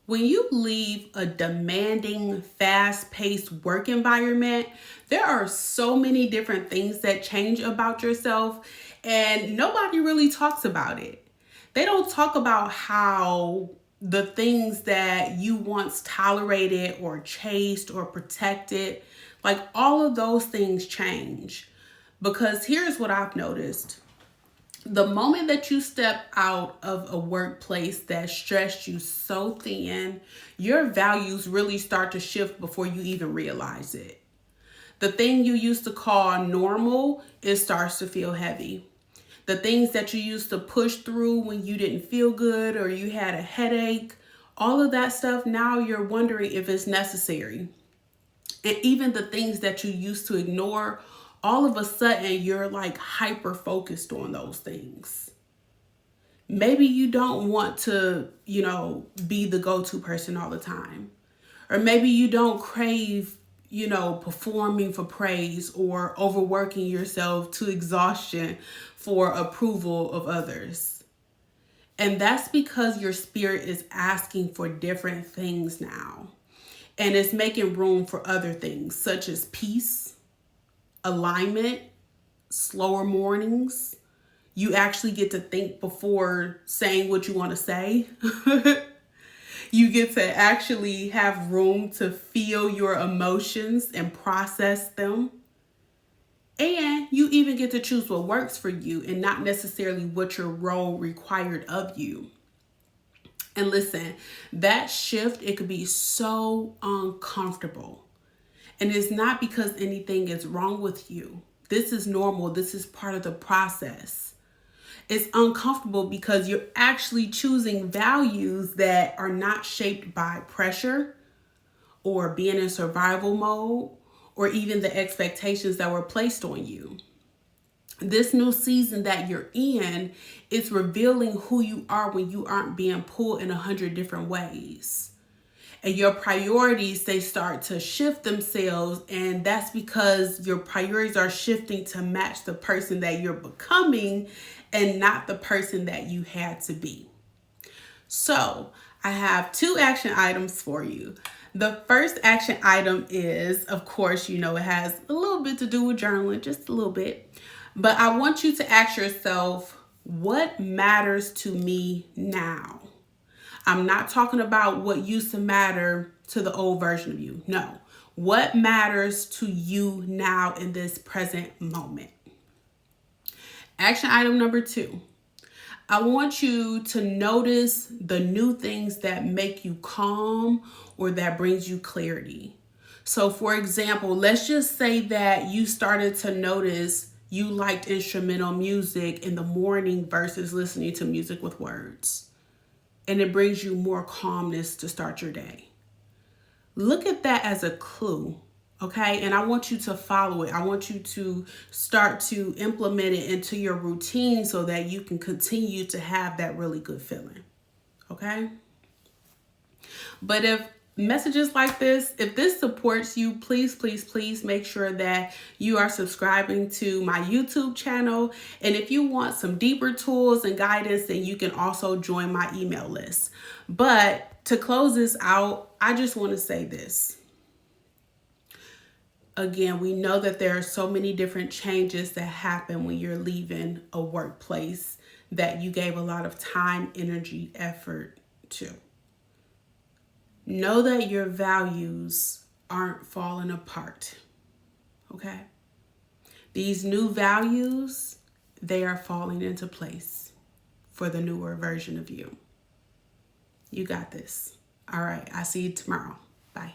When you leave a demanding, fast paced work environment, there are so many different things that change about yourself, and nobody really talks about it. They don't talk about how the things that you once tolerated or chased or protected, like all of those things change. Because here's what I've noticed: the moment that you step out of a workplace that stressed you so thin, your values really start to shift before you even realize it. The thing you used to call normal, it starts to feel heavy. The things that you used to push through when you didn't feel good or you had a headache, all of that stuff, now you're wondering if it's necessary. And even the things that you used to ignore, all of a sudden you're like hyper focused on those things. Maybe you don't want to, be the go to person all the time. Or maybe you don't crave, performing for praise or overworking yourself to exhaustion for approval of others. And that's because your spirit is asking for different things now. And it's making room for other things such as peace, alignment, slower mornings. You actually get to think before saying what you want to say. You get to actually have room to feel your emotions and process them. And you even get to choose what works for you and not necessarily what your role required of you. And listen, that shift, it could be so uncomfortable. And it's not because anything is wrong with you. This is normal. This is part of the process. It's uncomfortable because you're actually choosing values that are not shaped by pressure or being in survival mode or even the expectations that were placed on you. This new season that you're in is revealing who you are when you aren't being pulled in 100 different ways. And your priorities, they start to shift themselves, and that's because your priorities are shifting to match the person that you're becoming and not the person that you had to be. So I have 2 action items for you. The first action item is, of course, it has a little bit to do with journaling, just a little bit. But I want you to ask yourself, what matters to me now? I'm not talking about what used to matter to the old version of you. No. What matters to you now in this present moment? Action item number 2. I want you to notice the new things that make you calm or that brings you clarity. So for example, let's just say that you started to notice you liked instrumental music in the morning versus listening to music with words. And it brings you more calmness to start your day. Look at that as a clue, okay? And I want you to follow it. I want you to start to implement it into your routine so that you can continue to have that really good feeling, okay? But if messages like this, if this supports you, please, please, please make sure that you are subscribing to my YouTube channel. And if you want some deeper tools and guidance, then you can also join my email list. But to close this out, I just want to say this. Again, we know that there are so many different changes that happen when you're leaving a workplace that you gave a lot of time, energy, effort to. Know that your values aren't falling apart, okay? These new values, they are falling into place for the newer version of you. You got this. All right, I'll see you tomorrow. Bye.